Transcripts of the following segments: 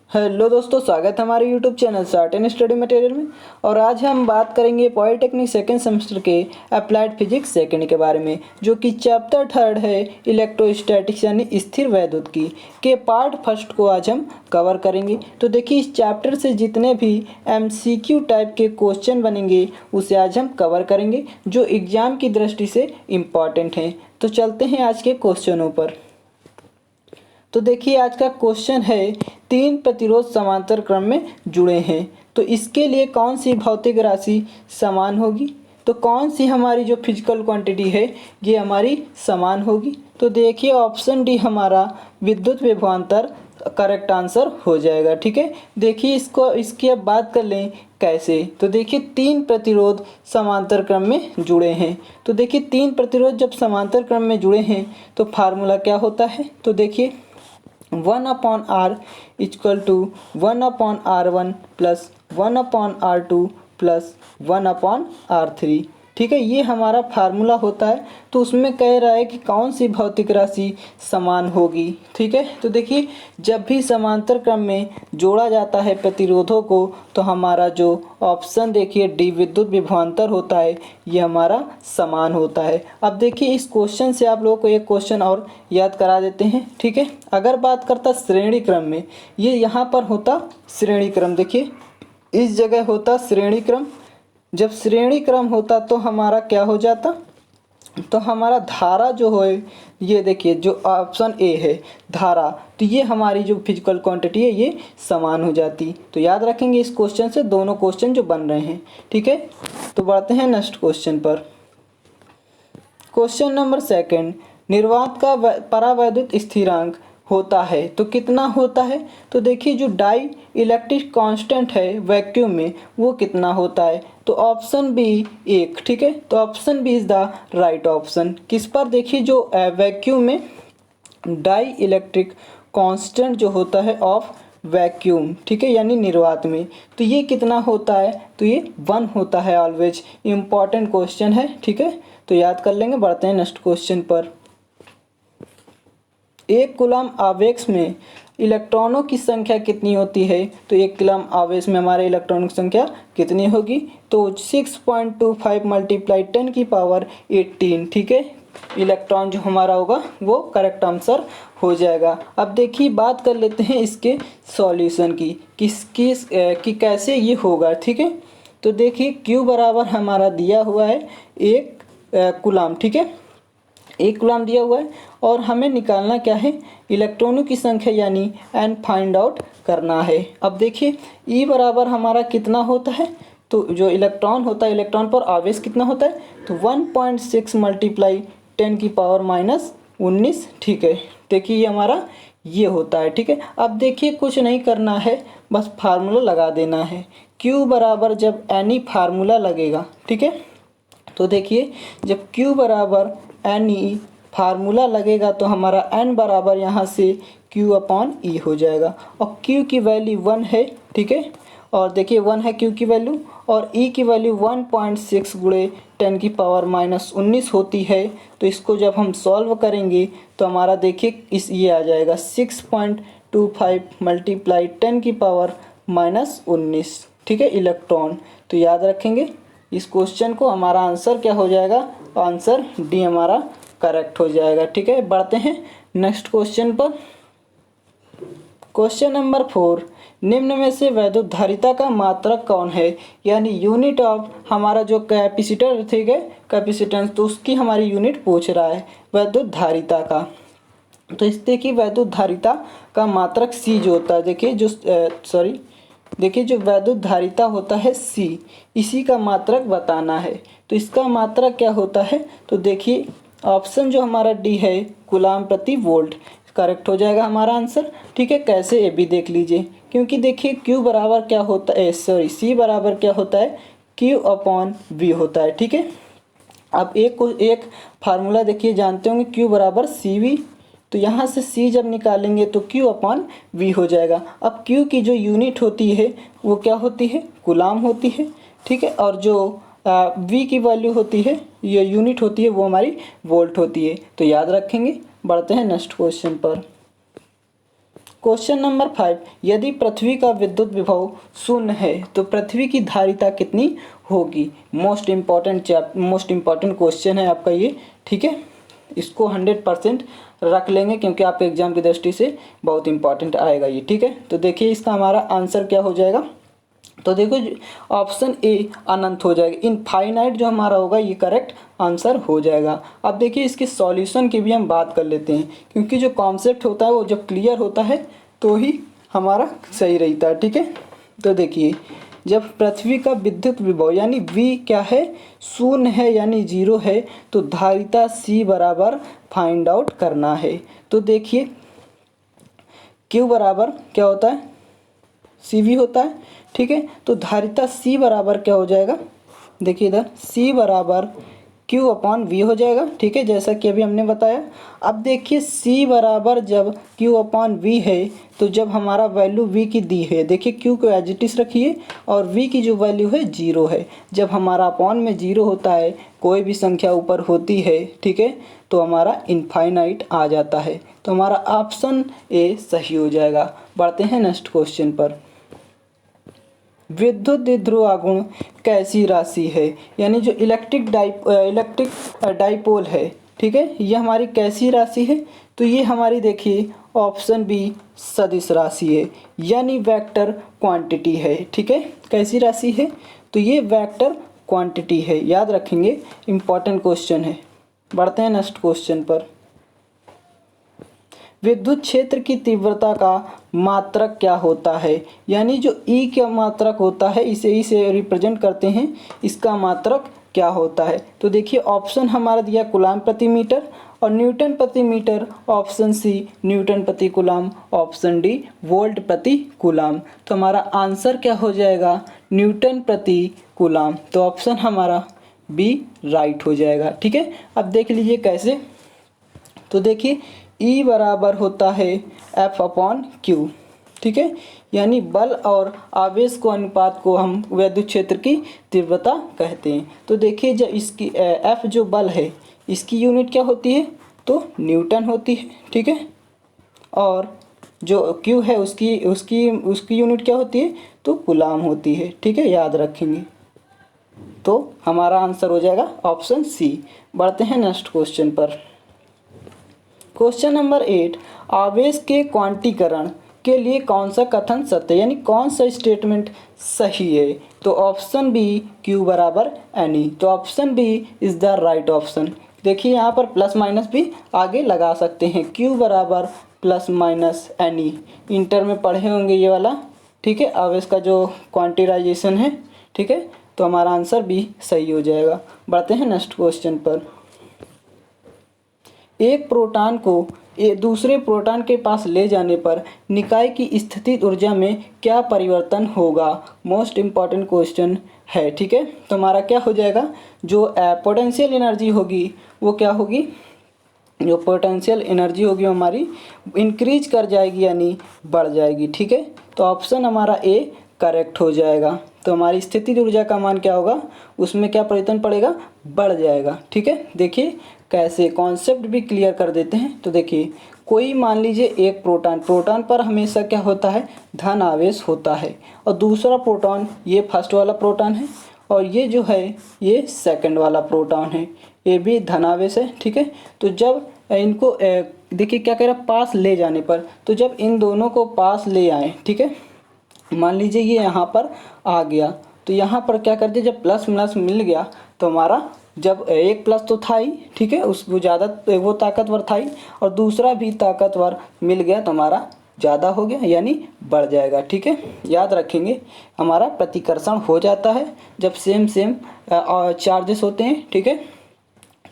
Hello दोस्तों, स्वागत है हमारे YouTube channel start and study material में। और आज हम बात करेंगे पॉलिटेक्निक सेकेंड सेमेस्टर के अप्लाइड फिजिक्स सेकेंड के बारे में, जो कि चैप्टर 3 है इलेक्ट्रोस्टैटिक्स यानी स्थिर वैद्युत की के पार्ट फर्स्ट को आज हम कवर करेंगे। तो देखिए, इस चैप्टर से जितने भी MCQ टाइप के क्वेश्चन बनेंगे उसे आज हम कवर करेंगे, जो एग्जाम की दृष्टि से इम्पॉर्टेंट हैं। तो चलते हैं आज के क्वेश्चनों पर। तो देखिए, आज का क्वेश्चन है 3 प्रतिरोध समांतर क्रम में जुड़े हैं, तो इसके लिए कौन सी भौतिक राशि समान होगी। तो कौन सी हमारी जो फिजिकल क्वांटिटी है ये हमारी समान होगी। तो देखिए, ऑप्शन डी हमारा विद्युत विभवांतर करेक्ट आंसर हो जाएगा। ठीक है, देखिए इसकी अब बात कर लें कैसे। तो देखिए, 3 प्रतिरोध समांतर क्रम में जुड़े हैं। तो देखिए, 3 प्रतिरोध जब समांतर क्रम में जुड़े हैं तो फार्मूला क्या होता है। तो देखिए, 1/r equal to 1/r1 plus 1/r2 plus 1/r3। ठीक है, ये हमारा फार्मूला होता है। तो उसमें कह रहा है कि कौन सी भौतिक राशि समान होगी। ठीक है, तो देखिए, जब भी समांतर क्रम में जोड़ा जाता है प्रतिरोधों को तो हमारा जो ऑप्शन देखिए डी विद्युत विभवांतर होता है, ये हमारा समान होता है। अब देखिए, इस क्वेश्चन से आप लोगों को एक क्वेश्चन और याद करा देते हैं। ठीक है, अगर बात करता श्रेणी क्रम में, ये यहाँ पर होता श्रेणी क्रम। देखिए, इस जगह होता श्रेणी क्रम। जब श्रेणी क्रम होता तो हमारा क्या हो जाता, तो हमारा धारा जो है, ये देखिए जो ऑप्शन ए है धारा, तो ये हमारी जो फिजिकल क्वांटिटी है ये समान हो जाती। तो याद रखेंगे इस क्वेश्चन से दोनों क्वेश्चन जो बन रहे हैं। ठीक है, तो बढ़ते हैं नेक्स्ट क्वेश्चन पर। क्वेश्चन नंबर 2, निर्वात का परावैद्युत स्थिरांक होता है तो कितना होता है। तो देखिए, जो डाई इलेक्ट्रिक कांस्टेंट है वैक्यूम में वो कितना होता है। तो ऑप्शन बी 1। ठीक है, तो option B is the right option. किस पर, देखिए जो वैक्यूम में डाई इलेक्ट्रिक कांस्टेंट जो होता है ऑफ वैक्यूम, ठीक है, यानी निर्वात में, तो ये कितना होता है, तो ये 1 होता है। ऑलवेज इम्पॉर्टेंट क्वेश्चन है। ठीक है, तो याद कर लेंगे। बढ़ते हैं नेक्स्ट क्वेश्चन पर। एक कूलम आवेश में इलेक्ट्रॉनों की संख्या कितनी होती है। तो एक कूलम आवेश में हमारे इलेक्ट्रॉनों की संख्या कितनी होगी, तो 6.25 मल्टीप्लाई 10⁻18। ठीक है, इलेक्ट्रॉन जो हमारा होगा वो करेक्ट आंसर हो जाएगा। अब देखिए, बात कर लेते हैं इसके सॉल्यूशन की, कि कैसे ये होगा। ठीक है, तो देखिए, Q बराबर हमारा दिया हुआ है 1 कूलम। ठीक है, 1 कूलम दिया हुआ है और हमें निकालना क्या है, इलेक्ट्रॉनों की संख्या यानी n फाइंड आउट करना है। अब देखिए, E बराबर हमारा कितना होता है, तो जो इलेक्ट्रॉन होता है, इलेक्ट्रॉन पर आवेश कितना होता है, तो 1.6 मल्टीप्लाई 10⁻19। ठीक है, देखिए ये हमारा ये होता है। ठीक है, अब देखिए कुछ नहीं करना है, बस फार्मूला लगा देना है। Q बराबर जब Ni फार्मूला लगेगा, ठीक है, तो देखिए जब Q बराबर Ni फार्मूला लगेगा तो हमारा N बराबर यहाँ से Q/E हो जाएगा। और Q की वैल्यू 1 है। ठीक है, और देखिए 1 है Q की वैल्यू, और E की वैल्यू 1.6 गुणे 10⁻19 होती है। तो इसको जब हम सॉल्व करेंगे तो हमारा देखिए ये आ जाएगा 6.25 मल्टीप्लाई 10⁻19। ठीक है, इलेक्ट्रॉन। तो याद रखेंगे इस क्वेश्चन को, हमारा आंसर क्या हो जाएगा, आंसर डी हमारा करेक्ट हो जाएगा। ठीक है, बढ़ते हैं नेक्स्ट क्वेश्चन पर। क्वेश्चन नंबर 4, निम्न में से वैद्युत धारिता का मात्रक कौन है, यानी यूनिट ऑफ हमारा जो कैपेसिटर, ठीक है, कैपेसिटेंस, तो उसकी हमारी यूनिट पूछ रहा है वैद्युत धारिता का। तो इस देखिए, वैद्युत धारिता का मात्रक C जो होता है, देखिए देखिए जो वैद्युत धारिता होता है C, इसी का मात्रक बताना है। तो इसका मात्रक क्या होता है, तो देखिए ऑप्शन जो हमारा डी है कूलम प्रति वोल्ट, करेक्ट हो जाएगा हमारा आंसर। ठीक है, कैसे ये भी देख लीजिए, क्योंकि देखिए Q बराबर क्या होता है, C बराबर क्या होता है, Q/V होता है। ठीक है, अब एक फार्मूला देखिए जानते होंगे, Q बराबर CV, तो यहाँ से C जब निकालेंगे तो Q/V हो जाएगा। अब Q की जो यूनिट होती है वो क्या होती है, कूलम होती है। ठीक है, और जो V की वैल्यू होती है, ये यूनिट होती है, वो हमारी वोल्ट होती है। तो याद रखेंगे। बढ़ते हैं नेक्स्ट क्वेश्चन पर। क्वेश्चन नंबर 5, यदि पृथ्वी का विद्युत विभव शून्य है तो पृथ्वी की धारिता कितनी होगी। मोस्ट इम्पॉर्टेंट क्वेश्चन है आपका ये, ठीक है। इसको 100% रख लेंगे क्योंकि आपके एग्जाम की दृष्टि से बहुत इंपॉर्टेंट आएगा ये, ठीक है। तो देखिए इसका हमारा आंसर क्या हो जाएगा। तो देखो ऑप्शन ए अनंत हो जाएगा, इनफाइनाइट जो हमारा होगा ये करेक्ट आंसर हो जाएगा। अब देखिए इसके सॉल्यूशन की भी हम बात कर लेते हैं, क्योंकि जो कॉन्सेप्ट होता है वो जब क्लियर होता है तो ही हमारा सही रहता है, ठीक है। तो देखिए जब पृथ्वी का विद्युत विभव यानी V क्या है, शून्य है यानी 0 है, तो धारिता C बराबर फाइंड आउट करना है। तो देखिए Q बराबर क्या होता है, CV होता है, ठीक है। तो धारिता C बराबर क्या हो जाएगा, देखिए इधर C बराबर Q अपॉन V हो जाएगा, ठीक है, जैसा कि अभी हमने बताया। अब देखिए C बराबर जब Q अपॉन V है, तो जब हमारा वैल्यू V की दी है, देखिए Q को एज इट इज रखिए और V की जो वैल्यू है 0 है। जब हमारा अपॉन में 0 होता है, कोई भी संख्या ऊपर होती है, ठीक है, तो हमारा इनफाइनाइट आ जाता है। तो हमारा ऑप्शन ए सही हो जाएगा। बढ़ते हैं नेक्स्ट क्वेश्चन पर। विद्युत द्विध्रुव आघूर्ण कैसी राशि है, यानी जो इलेक्ट्रिक डाइपोल है, ठीक है, ये हमारी कैसी राशि है। तो ये हमारी देखिए ऑप्शन बी सदिश राशि है, यानी वेक्टर क्वांटिटी है, ठीक है। कैसी राशि है, तो ये वेक्टर क्वांटिटी है, याद रखेंगे, इंपॉर्टेंट क्वेश्चन है। बढ़ते हैं नेक्स्ट क्वेश्चन पर। विद्युत क्षेत्र की तीव्रता का मात्रक क्या होता है, यानी जो E का मात्रक होता है इसे रिप्रेजेंट करते हैं, इसका मात्रक क्या होता है। तो देखिए ऑप्शन हमारा दिया कूलाम प्रति मीटर और न्यूटन प्रति मीटर, ऑप्शन सी न्यूटन प्रति कूलाम, ऑप्शन डी वोल्ट प्रति कूलाम। तो हमारा आंसर क्या हो जाएगा, न्यूटन प्रति कूलाम। तो ऑप्शन हमारा बी राइट हो जाएगा, ठीक है। अब देख लीजिए कैसे। तो देखिए E बराबर होता है F अपॉन Q, ठीक है, यानी बल और आवेश को अनुपात को हम विद्युत क्षेत्र की तीव्रता कहते हैं। तो देखिए जब इसकी F जो बल है इसकी यूनिट क्या होती है, तो न्यूटन होती है, ठीक है, और जो Q है उसकी यूनिट क्या होती है, तो कूलाम होती है, ठीक है, याद रखेंगे। तो हमारा आंसर हो जाएगा ऑप्शन सी। बढ़ते हैं नेक्स्ट क्वेश्चन पर। क्वेश्चन नंबर 8, आवेश के क्वांटीकरण के लिए कौन सा कथन सत्य है, यानी कौन सा स्टेटमेंट सही है। तो ऑप्शन बी Q बराबर NE। तो option B is the right option. देखिए यहाँ पर प्लस माइनस भी आगे लगा सकते हैं, Q बराबर प्लस माइनस NE, इंटर में पढ़े होंगे ये वाला, ठीक है, आवेश का जो क्वांटिटाइजेशन है, ठीक है। तो हमारा आंसर बी सही हो जाएगा। बढ़ते हैं नेक्स्ट क्वेश्चन पर। एक प्रोटॉन को दूसरे प्रोटॉन के पास ले जाने पर निकाय की स्थितिज ऊर्जा में क्या परिवर्तन होगा। मोस्ट इम्पॉर्टेंट क्वेश्चन है, ठीक है। तो हमारा क्या हो जाएगा, जो पोटेंशियल एनर्जी होगी वो क्या होगी, जो पोटेंशियल एनर्जी होगी हमारी इंक्रीज कर जाएगी यानी बढ़ जाएगी, ठीक है। तो ऑप्शन हमारा ए करेक्ट हो जाएगा। तो हमारी स्थितिज ऊर्जा का मान क्या होगा, उसमें क्या परिवर्तन पड़ेगा, बढ़ जाएगा, ठीक है। देखिए कैसे कॉन्सेप्ट भी क्लियर कर देते हैं। तो देखिए कोई मान लीजिए एक प्रोटॉन पर हमेशा क्या होता है, धन आवेश होता है, और दूसरा प्रोटॉन ये फर्स्ट वाला प्रोटॉन है और ये जो है ये सेकंड वाला प्रोटॉन है, ये भी धन आवेश है, ठीक है। तो जब इनको देखिए क्या कह रहा है, पास ले जाने पर, तो जब इन दोनों को पास ले आए, ठीक है, मान लीजिए ये यहाँ पर आ गया, तो यहाँ पर क्या कर दिया, जब प्लस प्लस मिल गया तो हमारा जब एक प्लस तो था ही, ठीक है, उसको ज़्यादा वो ताकतवर था ही, और दूसरा भी ताकतवर मिल गया तो हमारा ज़्यादा हो गया यानी बढ़ जाएगा, ठीक है। याद रखेंगे हमारा प्रतिकर्षण हो जाता है जब सेम चार्जेस होते हैं, ठीक है।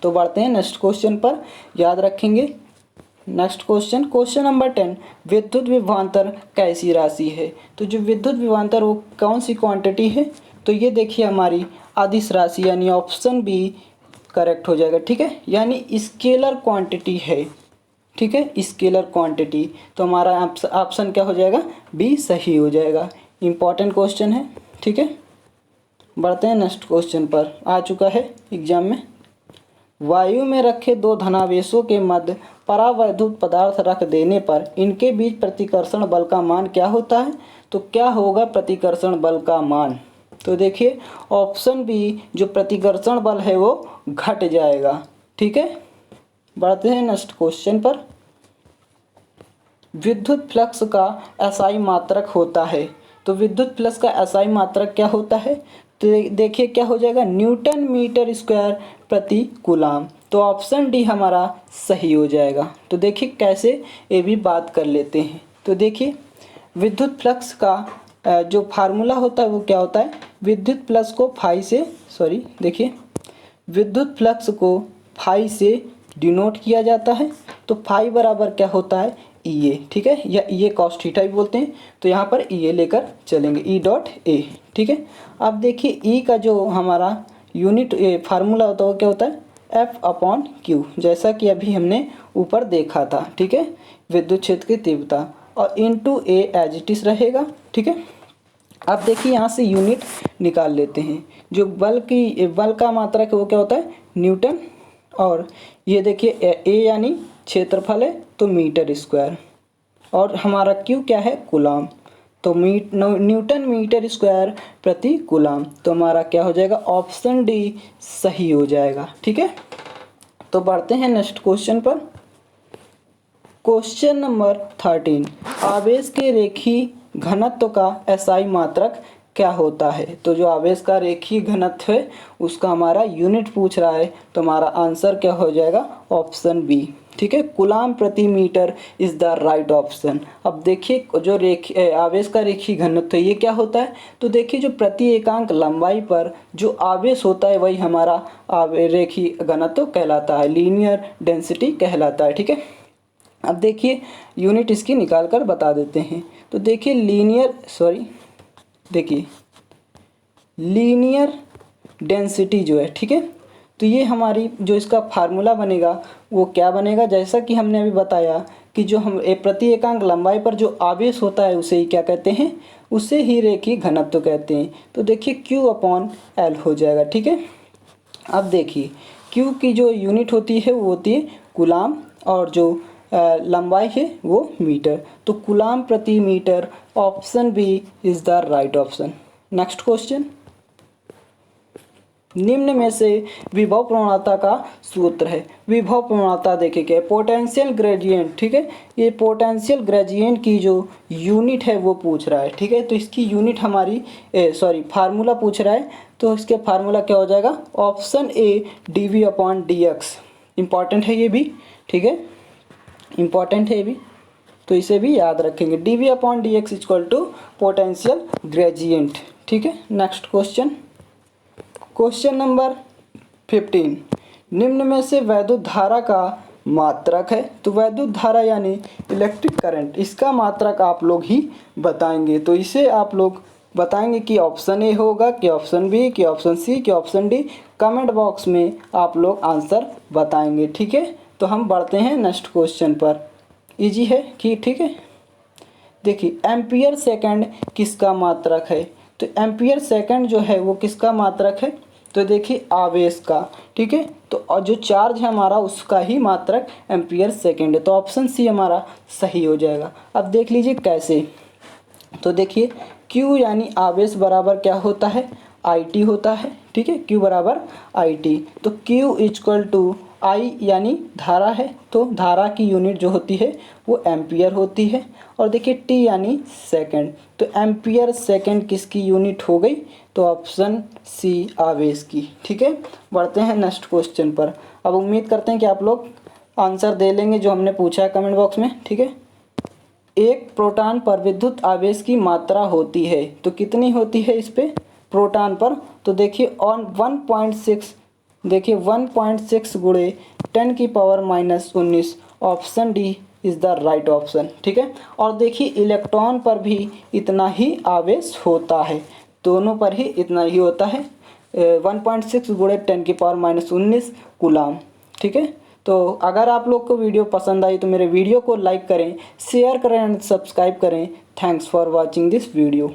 तो बढ़ते हैं नेक्स्ट क्वेश्चन पर, याद रखेंगे। नेक्स्ट क्वेश्चन नंबर 10, विद्युत विभवांतर कैसी राशि है। तो जो विद्युत विभवांतर वो कौन सी क्वांटिटी है, तो ये देखिए हमारी अदिश राशि यानी ऑप्शन बी करेक्ट हो जाएगा, ठीक है, यानी स्केलर क्वांटिटी है, ठीक है, स्केलर क्वांटिटी। तो हमारा ऑप्शन क्या हो जाएगा, बी सही हो जाएगा। इंपॉर्टेंट क्वेश्चन है, ठीक है। बढ़ते हैं नेक्स्ट क्वेश्चन पर, आ चुका है एग्जाम में। वायु में रखे दो धनावेशों के मध्य परावैद्युत पदार्थ रख देने पर इनके बीच प्रतिकर्षण बल का मान क्या होता है? तो क्या होगा प्रतिकर्षण बल का मान? तो देखिए ऑप्शन बी जो प्रतिकर्षण बल है वो घट जाएगा। ठीक है, बढ़ते हैं नेक्स्ट क्वेश्चन पर। विद्युत फ्लक्स का एसआई मात्रक होता है। तो विद्युत फ्लक्स का एसआई मात्रक क्या होता है? तो देखिए क्या हो जाएगा, न्यूटन मीटर स्क्वायर प्रति कूलाम। तो ऑप्शन डी हमारा सही हो जाएगा। तो देखिए कैसे ये भी बात कर लेते हैं। तो देखिए विद्युत फ्लक्स का जो फार्मूला होता है वो क्या होता है, विद्युत फ्लक्स को विद्युत फ्लक्स को फाई से डिनोट किया जाता है। तो फाई बराबर क्या होता है, ई ए। ठीक है, या ई ए कॉस थीटा भी बोलते हैं। तो यहाँ पर ई ए लेकर चलेंगे, ई डॉट ए। ठीक है, अब देखिए ई का जो हमारा यूनिट फार्मूला होता है वो क्या होता है, एफ अपॉन क्यू, जैसा कि अभी हमने ऊपर देखा था। ठीक है, विद्युत क्षेत्र की तीव्रता और into A as it is रहेगा। ठीक है, अब देखिए यहाँ से यूनिट निकाल लेते हैं। जो बल का मात्रक है वो क्या होता है, न्यूटन, और ये देखिए ए यानी क्षेत्रफल है तो मीटर स्क्वायर, और हमारा क्यू क्या है, कूलाम। तो न्यूटन मीटर स्क्वायर प्रति कूलाम। तो हमारा क्या हो जाएगा, ऑप्शन डी सही हो जाएगा। ठीक है, तो बढ़ते हैं नेक्स्ट क्वेश्चन पर। क्वेश्चन नंबर 13, आवेश के रेखीय घनत्व का एसआई मात्रक क्या होता है? तो जो आवेश का रेखीय घनत्व है उसका हमारा यूनिट पूछ रहा है। तो हमारा आंसर क्या हो जाएगा, ऑप्शन बी। ठीक है, कूलाम प्रति metre is the right option. अब देखिए जो आवेश का रेखीय घनत्व ये क्या होता है? तो देखिए जो प्रति एकांक लंबाई पर जो आवेश होता है वही हमारा रेखीय घनत्व कहलाता है, लीनियर डेंसिटी कहलाता है। ठीक है, अब देखिए यूनिट इसकी निकाल कर बता देते हैं। तो देखिए लीनियर डेंसिटी जो है, ठीक है, तो ये हमारी जो इसका फार्मूला बनेगा वो क्या बनेगा, जैसा कि हमने अभी बताया कि जो हम प्रति एकांक लंबाई पर जो आवेश होता है उसे ही क्या कहते हैं, उसे ही रेखीय घनत्व कहते हैं। तो देखिए Q अपॉन L हो जाएगा। ठीक है, अब देखिए Q की जो यूनिट होती है वो होती है कूलाम, और जो लंबाई है वो मीटर। तो कूलाम प्रति metre, option B is the right option. Next question, निम्न में से विभव प्रवणता का सूत्र है। विभव प्रवणता देखिए क्या है, पोटेंशियल ग्रेडियंट। ठीक है, ये पोटेंशियल ग्रेडियंट की जो यूनिट है वो पूछ रहा है। ठीक है, तो इसकी यूनिट हमारी फार्मूला पूछ रहा है। तो इसके फार्मूला क्या हो जाएगा, option A D V upon D X. Important है ये भी। ठीक है, इंपॉर्टेंट है ये भी, तो इसे भी याद रखेंगे। D V upon D X equal to potential gradient. ठीक है, नेक्स्ट क्वेश्चन, क्वेश्चन नंबर 15, निम्न में से वैद्युत धारा का मात्रक है। तो वैद्युत धारा यानी इलेक्ट्रिक करंट, इसका मात्रक आप लोग ही बताएंगे। तो इसे आप लोग बताएंगे कि ऑप्शन ए होगा कि ऑप्शन बी कि ऑप्शन सी कि ऑप्शन डी। कमेंट बॉक्स में आप लोग आंसर बताएंगे। ठीक है, तो हम बढ़ते हैं नेक्स्ट क्वेश्चन पर। इजी है कि ठीक है, देखिए एम्पियर सेकंड किसका मात्रक है? तो एम्पियर सेकंड जो है वो किसका मात्रक है? तो देखिए आवेश का। ठीक है, तो और जो चार्ज है हमारा उसका ही मात्रक एम्पियर सेकंड है। तो ऑप्शन सी हमारा सही हो जाएगा। अब देख लीजिए कैसे। तो देखिए Q यानी आवेश बराबर क्या होता है, IT होता है। ठीक है, Q बराबर IT। तो Q इक्वल टू I यानी धारा है, तो धारा की यूनिट जो होती है वो एम्पियर होती है। और देखिए T यानी सेकंड, तो एम्पियर सेकंड किसकी यूनिट हो गई? तो ऑप्शन सी आवेश की। ठीक है, बढ़ते हैं नेक्स्ट क्वेश्चन पर। अब उम्मीद करते हैं कि आप लोग आंसर दे लेंगे जो हमने पूछा है कमेंट बॉक्स में। ठीक है, एक प्रोटॉन पर विद्युत आवेश की मात्रा होती है, तो कितनी होती है इस पे प्रोटॉन पर? तो देखिए ऑन 1.6, देखिए 1.6 गुणे 10 की power -19, option D is the right option. ठीक है, और देखिए इलेक्ट्रॉन पर भी इतना ही आवेश होता है, दोनों पर ही इतना ही होता है, 1.6 गुणे 10 की पावर -19 कूलाम। ठीक है, तो अगर आप लोग को वीडियो पसंद आई तो मेरे वीडियो को लाइक करें, शेयर करें एंड सब्सक्राइब करें। Thanks for watching this video.